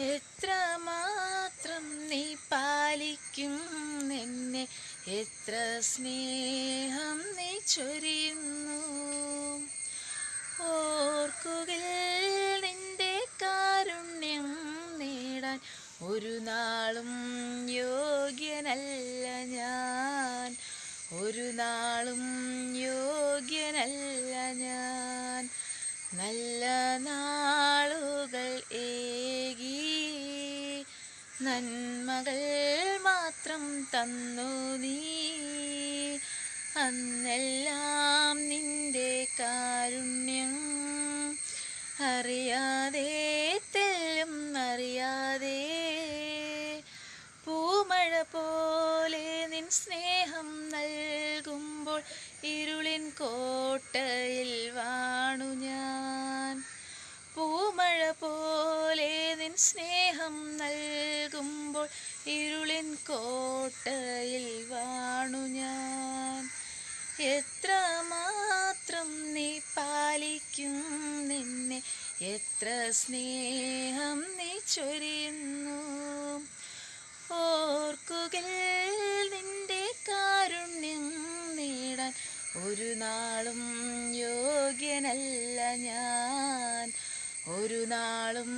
എത്രമാത്രം നീ പാലിക്കും എന്നെ, എത്ര സ്നേഹം നീ ചൊരിയുന്നു. ഓർക്കുകിൽ നിന്റെ കാരുണ്യം നേടാൻ ഒരു നാളും യോഗ്യനല്ല ഞാൻ, ഒരു നാളും യോഗ്യനല്ല ഞാൻ. നല്ല നാളുകൾ ഏകി നന്മകൾ മാത്രം തന്നു നീ, അന്നെല്ലാം നിന്റെ കാരുണ്യം അറിയാതെ തെല്ലും അറിയാതെ. പൂമഴ പോലെ നിൻ സ്നേഹം നൽകുമ്പോൾ ഇരുളിൻ കോട്ടയിൽ വാണു ഞാൻ. പൂമഴ പോലെ നിൻ സ്നേഹം നൽകുമ്പോൾ ഇരുളിൻ കോട്ടയിൽ വാണു ഞാൻ. എത്രമാത്രം നീ പാലിക്കും നിന്നെ, എത്ര സ്നേഹം നീ ചൊരിയുന്നു. ഓർക്കുകിൽ നിന്റെ കാരുണ്യം നേടാൻ ഒരു നാളും യോഗ്യനല്ല ഞാൻ, ഒരു നാളും